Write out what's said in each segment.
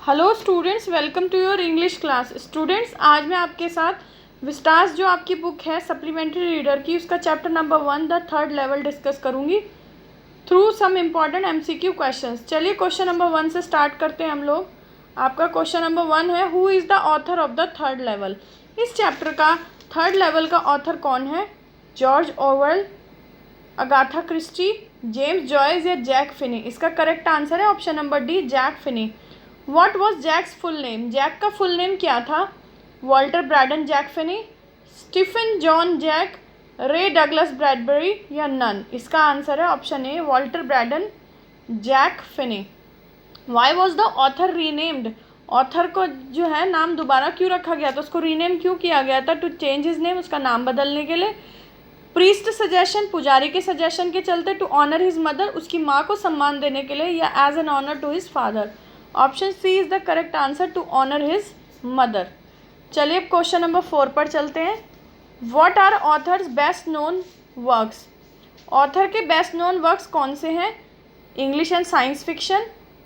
Hello students, welcome to your English class. Students, आज मैं आपके साथ विस्टास जो आपकी बुक है सप्लीमेंट्री रीडर की, उसका chapter number 1 the third level discuss करूंगी through some important MCQ questions. चलिए क्वेश्चन नंबर 1 से स्टार्ट करते हैं हम लोग। आपका क्वेश्चन नंबर 1 है, who is the author of the third level. इस चैप्टर का थर्ड लेवल का ऑथर कौन है? George Orwell, Agatha Christie, James Joyce या जैक फिनी। इसका करेक्ट आंसर है option number D, Jack Finney. What was Jack's full name? Jack का full name क्या था? Walter Braden Jack Finney, Stephen John Jack, Ray Douglas Bradbury या none. इसका answer है option A, Walter Braden Jack Finney. Y was the author renamed? Author को जो है नाम दोबारा क्यों रखा गया था, उसको रीनेम क्यों किया गया था? टू चेंज हिज नेम, उसका नाम बदलने के लिए। प्रीस्ट सजेशन, पुजारी के सजेशन के चलते। टू ऑनर हिज मदर, उसकी माँ को सम्मान देने के लिए, या as an honour to his father. Option C is the correct answer, to honour his mother. चलिए क्वेश्चन नंबर 4 पर चलते हैं। What are author's best known works? Author के बेस्ट नोन वर्क्स कौन से हैं? English and science fiction,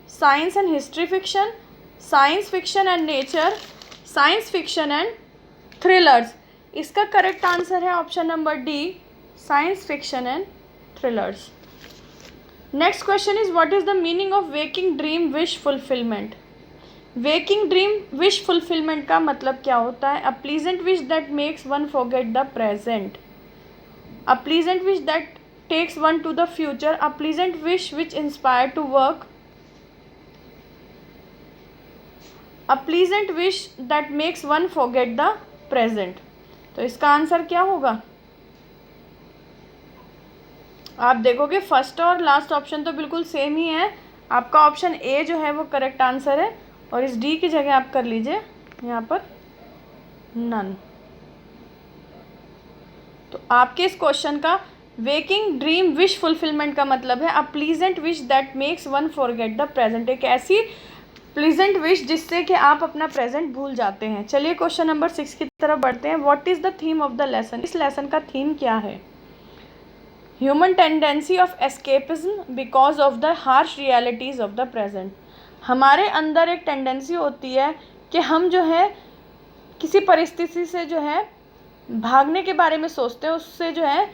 science and history fiction, science fiction and nature, science fiction and thrillers. इसका correct answer है option number D, science fiction and thrillers. Next question is, what is the meaning of waking dream wish fulfilment? Waking dream wish fulfilment का मतलब क्या होता है? A pleasant wish that makes one forget the present, a pleasant wish that takes one to the future, a pleasant wish which inspire to work, a pleasant wish that makes one forget the present. तो इसका answer क्या होगा? आप देखोगे first और last option तो बिल्कुल same ही है। आपका ऑप्शन ए जो है वो करेक्ट आंसर है, और इस डी की जगह आप कर लीजिए यहाँ पर नन। तो आपके इस क्वेश्चन का वेकिंग ड्रीम विश फुलफिलमेंट का मतलब है a pleasant wish that makes one forget the present. एक ऐसी प्लीजेंट विश जिससे कि आप अपना प्रेजेंट भूल जाते हैं। चलिए क्वेश्चन नंबर 6 की तरफ बढ़ते हैं। What is the theme of the lesson? इस लेसन का थीम क्या है? Human tendency of escapism because of the harsh realities of the present. हमारे अंदर एक टेंडेंसी होती है कि हम जो है किसी परिस्थिति से जो है भागने के बारे में सोचते हैं, उससे जो है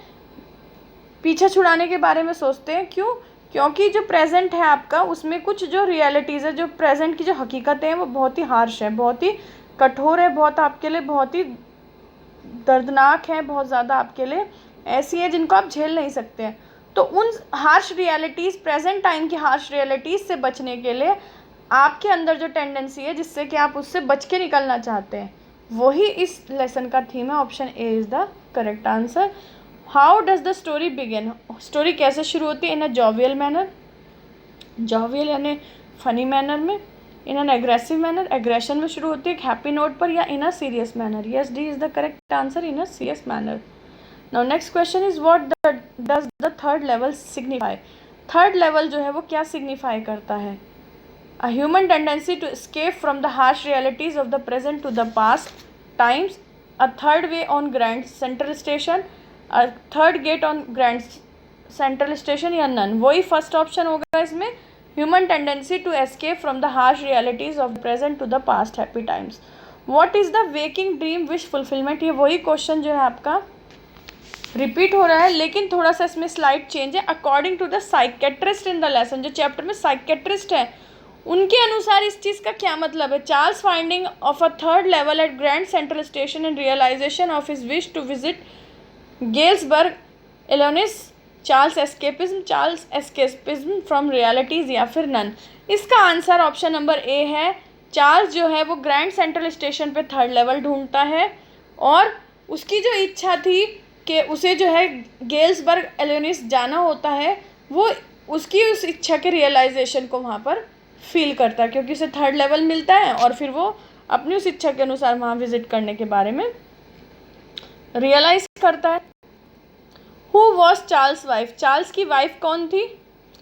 पीछा छुड़ाने के बारे में सोचते हैं। क्यों? क्योंकि जो प्रेजेंट है आपका, उसमें कुछ जो रियलिटीज़ है, जो प्रेजेंट की जो हकीकतें हैं वो बहुत ही हार्श है, बहुत ही कठोर है, बहुत आपके लिए बहुत ही दर्दनाक है, बहुत ज़्यादा आपके लिए ऐसी है जिनको आप झेल नहीं सकते हैं। तो उन हार्श रियलिटीज़, प्रेजेंट टाइम की हार्श रियलिटीज़ से बचने के लिए आपके अंदर जो टेंडेंसी है जिससे कि आप उससे बच के निकलना चाहते हैं, वही इस लेसन का थीम है। Option A is the correct answer. How does the story begin? Story कैसे शुरू होती है? In a jovial manner, jovial यानी फनी मैनर में, in an aggressive manner, aggression में शुरू होती है, एक हैप्पी नोट पर, या in a serious manner. Yes, D is the correct answer, in a serious manner. Now next question is, what does the third level signify? Third level जो है वो क्या सिग्निफाई करता है? A human tendency to escape from the harsh realities of the present to the past times, a third way on Grand Central Station, a third gate on Grand Central station, या none. वही first option होगा इसमें, human tendency to escape from the harsh realities of the present to the past happy times. What is the waking dream wish fulfilment? ये वही question जो है आपका repeat हो रहा है, लेकिन थोड़ा सा इसमें स्लाइड चेंज है। According to the psychiatrist in the lesson, जो चैप्टर में साइकेट्रिस्ट है उनके अनुसार इस चीज़ का क्या मतलब है? Charles finding of a third level at Grand Central station and realisation of his wish to visit Galesburg Illinois, Charles escapism from realities, या फिर नन। इसका आंसर ऑप्शन नंबर ए है। चार्ल्स जो है वो ग्रैंड सेंट्रल स्टेशन पे third level ढूंढता है, और उसकी जो इच्छा थी कि उसे जो है गेल्सबर्ग एलोनिस जाना होता है, वो उसकी उस इच्छा के रियलाइजेशन को वहाँ पर फील करता है, क्योंकि उसे थर्ड लेवल मिलता है और फिर वो अपनी उस इच्छा के अनुसार वहाँ विजिट करने के बारे में रियलाइज करता है। Who was Charles wife? Charles की वाइफ कौन थी?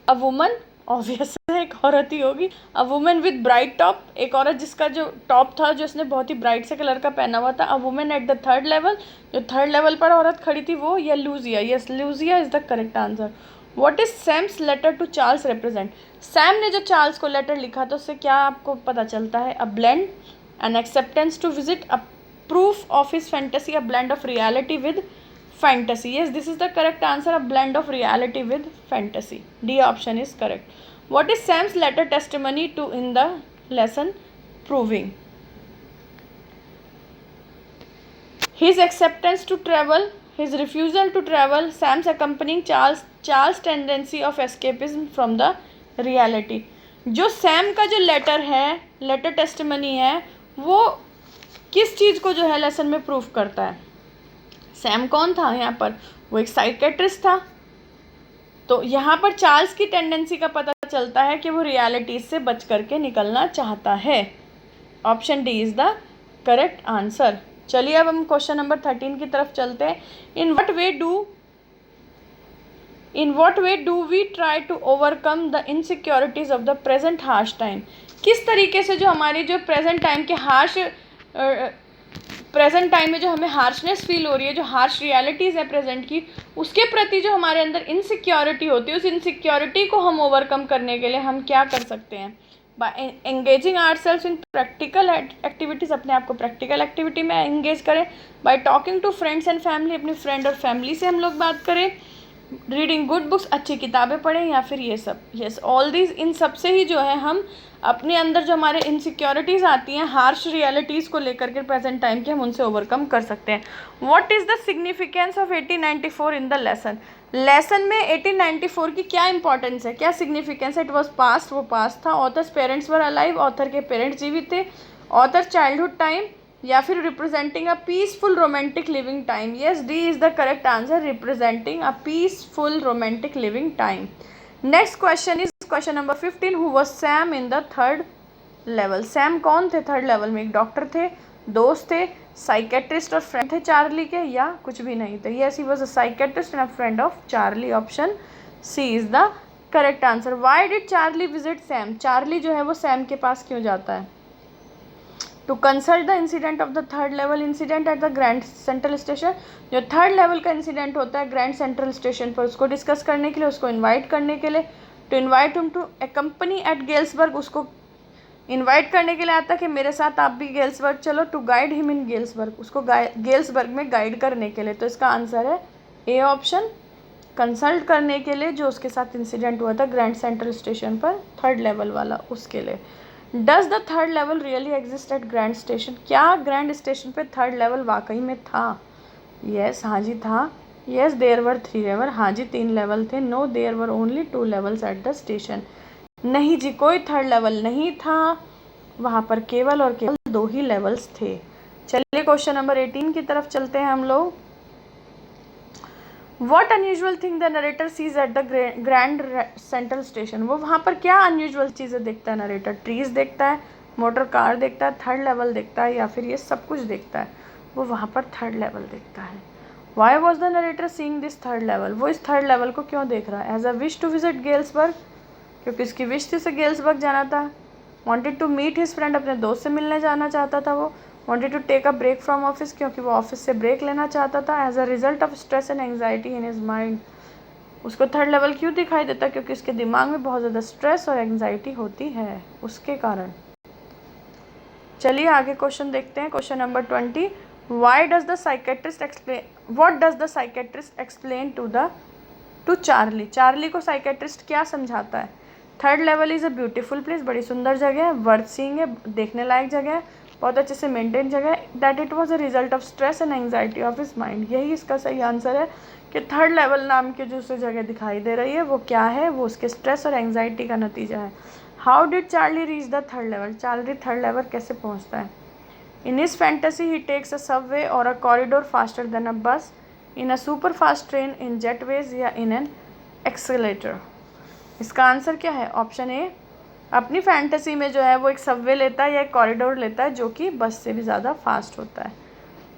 अ वुमन, ऑब्वियस है एक औरत ही होगी। A woman with bright top, एक औरत जिसका जो टॉप था जो उसने बहुत ही ब्राइट से कलर का पहना हुआ था। A woman at the third level, जो थर्ड लेवल पर औरत खड़ी थी वो, या Luisa. Yes, Luisa is the correct answer. What is Sam's letter to Charles represent? Sam ने जो चार्ल्स को लेटर लिखा तो उससे क्या आपको पता चलता है? A blend, an acceptance to visit, a proof of his fantasy, a blend of reality with fantasy. Yes, this is the correct answer, a blend of reality with fantasy. D option is correct. What is Sam's letter testimony to in the lesson proving? His acceptance to travel, his refusal to travel, Sam's accompanying Charles tendency of escapism from the reality. जो Sam का जो letter है, letter testimony है, वो किस चीज़ को जो है लेसन में प्रूफ करता है? सैम कौन था यहाँ पर? वो एक साइकेट्रिस्ट था। तो यहाँ पर चार्ल्स की टेंडेंसी का पता चलता है कि वो रियलिटीज से बच करके निकलना चाहता है। Option D is the correct answer. चलिए अब हम क्वेश्चन नंबर 13 की तरफ चलते हैं। In what way do we try to overcome the insecurities of the present harsh time? किस तरीके से जो हमारी जो प्रेजेंट टाइम के प्रेजेंट टाइम में जो हमें हार्शनेस फील हो रही है, जो हार्श रियलिटीज़ है प्रेजेंट की, उसके प्रति जो हमारे अंदर इनसिक्योरिटी होती है, उस इनसिक्योरिटी को हम ओवरकम करने के लिए हम क्या कर सकते हैं? By engaging ourselves in practical activities, अपने आप को प्रैक्टिकल एक्टिविटी में एंगेज करें। By talking to friends and family, अपने फ्रेंड और फैमिली से हम लोग बात करें। रीडिंग गुड बुक्स, अच्छी किताबें पढ़ें, या फिर ये सब। यस, ऑल दीज, इन सब से ही जो है हम अपने अंदर जो हमारे इनसिक्योरिटीज़ आती हैं हार्श रियलिटीज़ को लेकर के प्रेजेंट टाइम के, हम उनसे ओवरकम कर सकते हैं। What is the significance of 1894 in the lesson? Lesson में 1894 की क्या इंपॉर्टेंस है, क्या सिग्निफिकेंस है? इट वॉज पास्ट, वो पास्ट था। Authors parents were alive, author के पेरेंट्स जीवित थे। ऑथर चाइल्डहुड टाइम, या फिर representing a peaceful romantic living time? Yes, D is the correct answer, representing a peaceful romantic living time. Next question is question number 15। Who was Sam in the third level? Sam कौन थे third level में? एक doctor थे, दोस्त थे, psychiatrist और friend थे Charlie के, या कुछ भी नहीं थे? Yes, he was a psychiatrist and a friend of Charlie. Option C is the correct answer. Why did Charlie visit Sam? Charlie जो है वो सैम के पास क्यों जाता है? To consult the incident of the third level incident at the Grand Central Station. जो third level का इंसिडेंट होता है ग्रैंड सेंट्रल स्टेशन पर, उसको डिस्कस करने के लिए, उसको इन्वाइट करने के लिए। To invite him to accompany at Galesburg, उसको इन्वाइट करने के लिए आता है कि मेरे साथ आप भी गेल्सबर्ग चलो। To guide him in Galesburg, उसको गेल्सबर्ग में गाइड करने के लिए। तो इसका आंसर है ए ऑप्शन, कंसल्ट करने के लिए, जो उसके साथ इंसिडेंट हुआ था ग्रैंड सेंट्रल स्टेशन पर थर्ड लेवल वाला, उसके लिए। Does the third level really exist at grand station? क्या ग्रैंड स्टेशन पे थर्ड लेवल वाकई में था? यस, हाँ जी था। यस, देयर वर 3 लेवल, हाँ जी 3 लेवल थे। No, there were only 2 levels at the station. नहीं जी, कोई थर्ड लेवल नहीं था वहाँ पर, केवल और केवल 2 ही लेवल्स थे। चलिए क्वेश्चन नंबर 18 की तरफ चलते हैं हम लोग। What unusual thing the narrator sees at the Grand Central station? वो वहाँ पर क्या अनयूजल चीज़ें देखता है नरेटर? ट्रीज देखता है, मोटर कार देखता है, थर्ड लेवल देखता है, या फिर ये सब कुछ देखता है? वो वहाँ पर थर्ड लेवल देखता है। Why was the narrator seeing this third level? वो इस थर्ड लेवल को क्यों देख रहा है? As a wish to visit Galesburg, क्योंकि इसकी विश थी उसे गेल्सबर्ग जाना था। Wanted to meet his friend, अपने दोस्त से मिलने जाना चाहता था वो। Wanted to take a break from office, क्योंकि वो ऑफिस से ब्रेक लेना चाहता था। As a result of stress and anxiety in his mind, उसको थर्ड लेवल क्यों दिखाई देता? क्योंकि उसके दिमाग में बहुत ज़्यादा स्ट्रेस और एंगजाइटी होती है, उसके कारण। चलिए आगे क्वेश्चन देखते हैं। Question number 20। What does the psychiatrist explain to Charlie? Charlie को साइकेट्रिस्ट क्या समझाता है? Third level is a beautiful place, बड़ी सुंदर जगह है, वर्थ सीइंग है, देखने लायक जगह है, बहुत अच्छे से मेंटेन जगह है। That it was a result of stress and anxiety of his mind. यही इसका सही आंसर है कि थर्ड लेवल नाम की जो उसे जगह दिखाई दे रही है वो क्या है? वो उसके स्ट्रेस और एंगजाइटी का नतीजा है। How did Charlie reach the third level? Charlie third level कैसे पहुंचता है? In his fantasy he takes a subway और a corridor faster than a bus, in a super fast train, in jetways, या in an escalator? इसका answer क्या है? Option ए, अपनी fantasy में जो है वो एक सबवे लेता है या एक कॉरिडोर लेता है जो कि बस से भी ज़्यादा फास्ट होता है।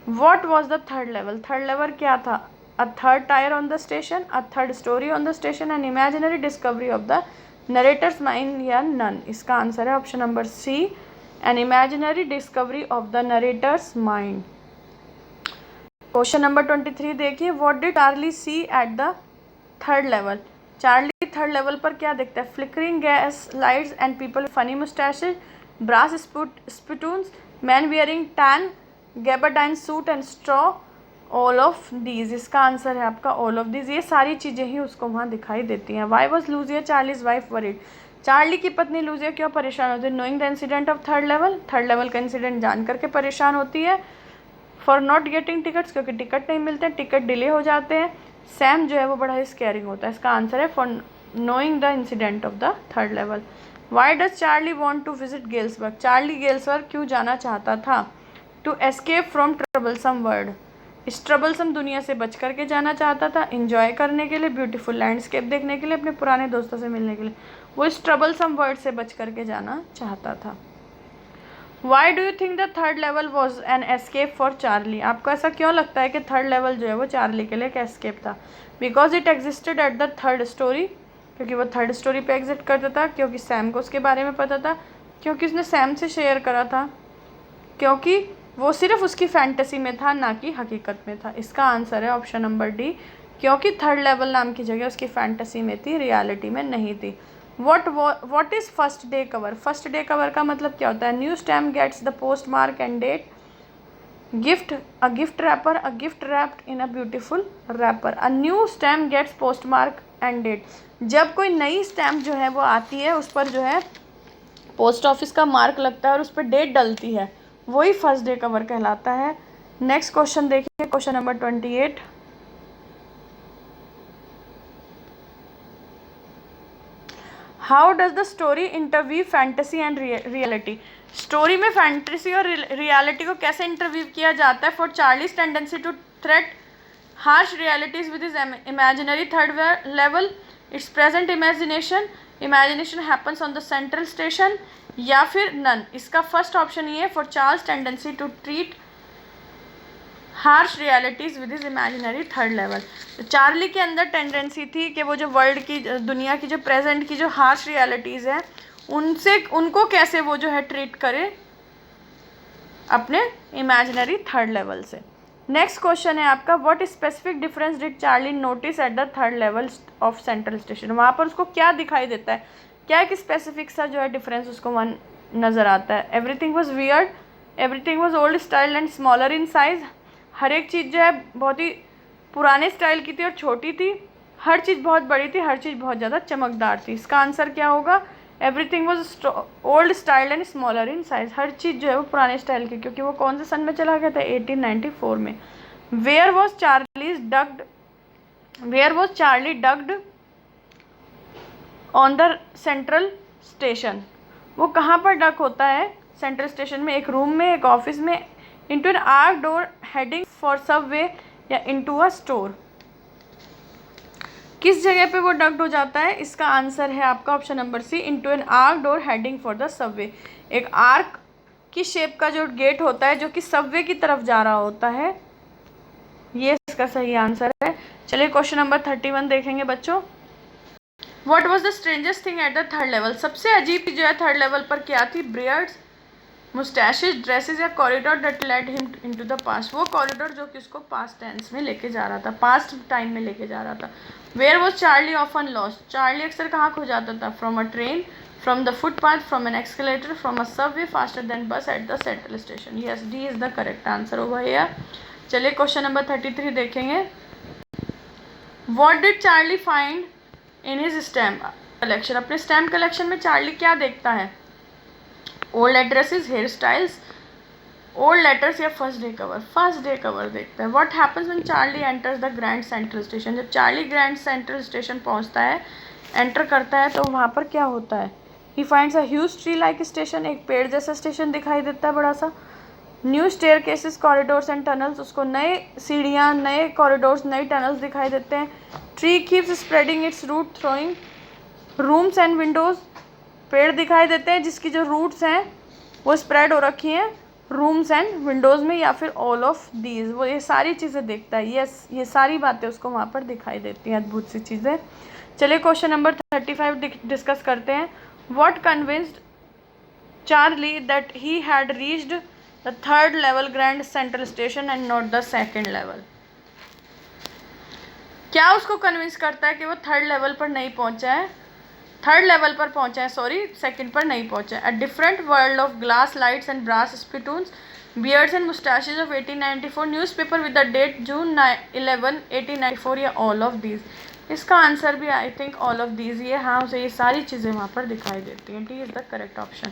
What was the third level? Third level क्या था? A third tier on the station, a third storey on the station, an imaginary discovery of the narrator's mind, या नन? इसका आंसर है option number C, an imaginary discovery of the narrator's mind. Question number 23 देखिए। What did Charlie see at the third level? Charlie third level पर क्या देखता है? Flickering gas lights and people funny moustaches, brass spittoons, man wearing tan gabardine suit and straw, all of these. इसका answer है आपका all of these. ये सारी चीज़ें ही उसको वहाँ दिखाई देती हैं। Why was Lucia Charlie's wife worried? Charlie की पत्नी लूजिया क्यों परेशान होती है? Knowing the incident of third level का इंसिडेंट जान करके परेशान होती है। फॉर नॉट गेटिंग टिकट्स, क्योंकि टिकट नहीं मिलते, टिकट डिले हो जाते हैं। सैम जो है वो बड़ा स्केयरिंग होता है। इसका आंसर है for knowing the incident of the third level. Why does Charlie want to visit Galesburg? Charlie Galesburg क्यों जाना चाहता था? To escape from troublesome world, इस ट्रबलसम दुनिया से बच करके जाना चाहता था। इंजॉय करने के लिए, ब्यूटीफुल लैंडस्केप देखने के लिए, अपने पुराने दोस्तों से मिलने के लिए। वो इस ट्रबलसम वर्ल्ड से बच करके जाना चाहता था। Why do you think the third level was an escape for Charlie? आपको ऐसा क्यों लगता है कि थर्ड लेवल जो है वो चार्ली के लिए एक एस्केप था? Because it existed eight the third story, क्योंकि वो थर्ड स्टोरी पे एग्जिस्ट करता था, क्योंकि सैम को उसके बारे में पता था, क्योंकि उसने सैम से शेयर करा था, क्योंकि वो सिर्फ उसकी फैंटेसी में था ना कि हकीकत में था। इसका आंसर है ऑप्शन नंबर डी, क्योंकि थर्ड लेवल नाम की जगह उसकी फैंटेसी में थी, रियलिटी में नहीं थी। What is first day cover? First day cover का मतलब क्या होता है? New stamp gets the postmark and date, gift a gift wrapper, a gift wrapped in a beautiful wrapper. A new stamp gets postmark and date, जब कोई नई stamp जो है वो आती है, उस पर जो है पोस्ट ऑफिस का मार्क लगता है और उस पर डेट डलती है, वही फर्स्ट डे कवर कहलाता है। नेक्स्ट क्वेश्चन देखिए, question number 28। How does the story interweave fantasy and reality? Story में फैंटेसी और रियलिटी को कैसे इंटरव्यू किया जाता है? For Charlie's tendency to treat harsh realities with his imaginary third level, it's present imagination happens on the central station, या फिर none. इसका फर्स्ट ऑप्शन ये है, for Charles tendency to treat harsh realities with his imaginary third level. तो Charlie के अंदर tendency थी कि वो जो वर्ल्ड की, दुनिया की जो प्रेजेंट की जो हार्श रियलिटीज़ हैं, उनको कैसे वो जो है ट्रीट करे अपने इमेजिनरी थर्ड लेवल से। नेक्स्ट क्वेश्चन है आपका, what specific difference did Charlie notice eight the third level of central station? वहाँ पर उसको क्या दिखाई देता है? क्या एक स्पेसिफिक सा जो है डिफरेंस उसको वहाँ नज़र आता है? Everything was weird, everything was old style and smaller in size. हर एक चीज़ जो है बहुत ही पुराने स्टाइल की थी और छोटी थी। हर चीज़ बहुत बड़ी थी, हर चीज़ बहुत ज़्यादा चमकदार थी। इसका आंसर क्या होगा? Everything was old style and smaller in size. हर चीज़ जो है वो पुराने स्टाइल की, क्योंकि वो कौन से सन में चला गया था? 1894 में। Where was Charlie dug on the central station? वो कहाँ पर डक होता है सेंट्रल स्टेशन में? एक रूम में, एक ऑफिस में, into an arch door heading for Subway, या इनटू अ स्टोर? किस जगह पे वो डक्ड हो जाता है? इसका आंसर है आपका option number C, into an arch door heading for the subway. एक आर्क की शेप का जो गेट होता है जो कि सबवे की तरफ जा रहा होता है, ये इसका सही आंसर है। चलिए क्वेश्चन नंबर 31 देखेंगे बच्चों। What was the strangest thing at the third level? सबसे अजीब जो है थर्ड लेवल पर क्या थी? बियर्ड्स, मुस्टैशेज, ड्रेसेस, या corridor that led him into the past? वो कॉरिडोर जो कि उसको पास्ट टेंस में लेके जा रहा था, पास्ट टाइम में लेके जा रहा था। Where was Charlie often lost? Charlie अक्सर कहाँ खो जाता था? From a train, from the footpath, from an escalator, from a subway faster than bus at the central station. Yes, D is the correct answer over here. चलिए question number 33 देखेंगे। What did Charlie find in his stamp collection? अपने stamp collection में Charlie क्या देखता है? Old addresses, hair styles, old letters, या first day cover? First day cover देखता है। What happens when Charlie enters the Grand Central station? जब Charlie grand Central station पहुंचता है, एंटर करता है, तो वहाँ पर क्या होता है? He finds a huge tree like station, एक पेड़ जैसा स्टेशन दिखाई देता है बड़ा सा। New staircases, corridors and tunnels, उसको नए सीढ़ियाँ, नए कॉरिडोर्स, नए टनल्स दिखाई देते हैं। Tree keeps spreading its root throwing rooms and windows, पेड़ दिखाई देते हैं जिसकी जो रूट्स हैं वो स्प्रेड हो रखी हैं रूम्स एंड विंडोज़ में, या फिर ऑल ऑफ दीज। वो ये सारी चीज़ें देखता है। यस, ये सारी बातें उसको वहाँ पर दिखाई देती हैं, अद्भुत सी चीज़ें। चलिए क्वेश्चन नंबर 35 डिस्कस करते हैं। What convinced Charlie that he had reached the third level grand Central station and not the second level? क्या उसको कन्विंस करता है कि वो थर्ड लेवल पर नहीं पहुंचा है, थर्ड लेवल पर पहुंचा है, सॉरी सेकंड पर नहीं पहुंचा है। A different world of glass lights and brass spittoons, beards and moustaches of 1894, newspaper with the date June 11 1894, या ऑल ऑफ दीज। इसका आंसर भी I think all of these ही है। हाँ, उसे ये सारी चीज़ें वहाँ पर दिखाई देती हैं। D is the correct option.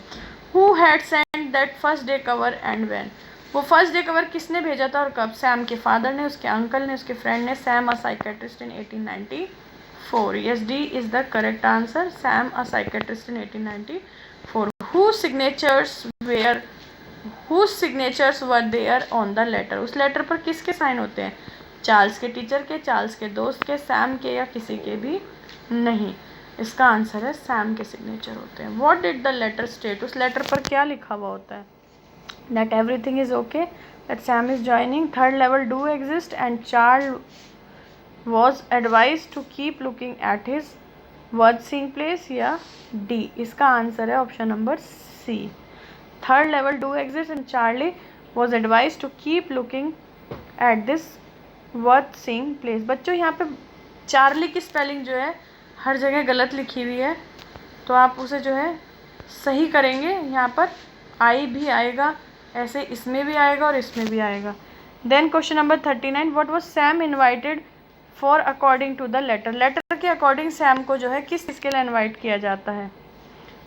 Who had send that first day cover and when, वो फर्स्ट डे कवर किसने भेजा था और कब? सैम के फादर ने, उसके अंकल ने, उसके फ्रेंड ने। Sam a psychiatrist in 1894। Yes, D is the correct answer. Sam a psychiatrist in 1894। Whose signatures were there on the letter, उस लेटर पर किसके साइन होते हैं? चार्ल्स के टीचर के, चार्ल्स के दोस्त के, सैम के, या किसी के भी नहीं। इसका आंसर है सैम के सिग्नेचर होते हैं। What did the letter state, उस लेटर पर क्या लिखा हुआ होता है? That everything is okay, that Sam is joining, third level do exist, and Charles was advised to keep looking at his worth seeing place, या D? इसका answer है option number C. Third level do exist and Charlie was advise to keep looking at this worth seeing place. बच्चों, यहाँ पे Charlie की spelling जो है हर जगह गलत लिखी हुई है, तो आप उसे जो है सही करेंगे। यहाँ पर आई भी आएगा, ऐसे इसमें भी आएगा और इसमें भी आएगा। Then question number 39, what was Sam invited for according to the letter, letter के अकॉर्डिंग सैम को जो है किस चीज़ के लिए इन्वाइट किया जाता है?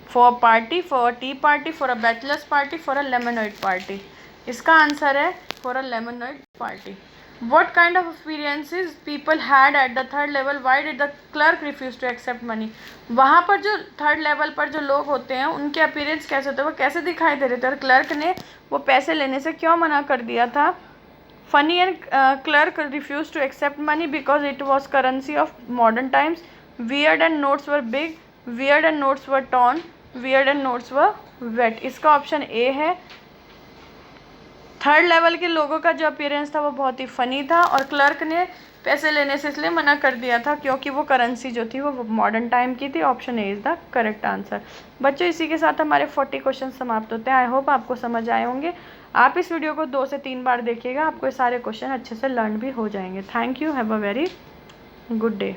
For party, for tea party, for a bachelor's party, for a lemonade party. इसका आंसर है for a lemonade party. What kind of experiences people had at the third level? Why did the clerk refuse to accept money? वहाँ पर जो third level पर जो लोग होते हैं उनके अपीयरेंस कैसे होते हैं, वो कैसे दिखाई दे रहे थे, और क्लर्क ने वो पैसे लेने से क्यों मना कर दिया था? Funny and clerk refuse to accept money because it was currency of modern times. Weird and notes were big, weird and notes were torn, weird and notes were wet. इसका ऑप्शन ए है। Third level के लोगों का जो appearance था वो बहुत ही funny था, और क्लर्क ने पैसे लेने से इसलिए मना कर दिया था क्योंकि वो करेंसी जो थी वो मॉडर्न टाइम की थी। Option A is the correct answer. बच्चों, इसी के साथ हमारे 40 क्वेश्चन समाप्त होते हैं। आई होप आपको समझ आए होंगे। आप इस वीडियो को 2 से 3 बार देखिएगा, आपको ये सारे क्वेश्चन अच्छे से लर्न भी हो जाएंगे। Thank you, have a very good day.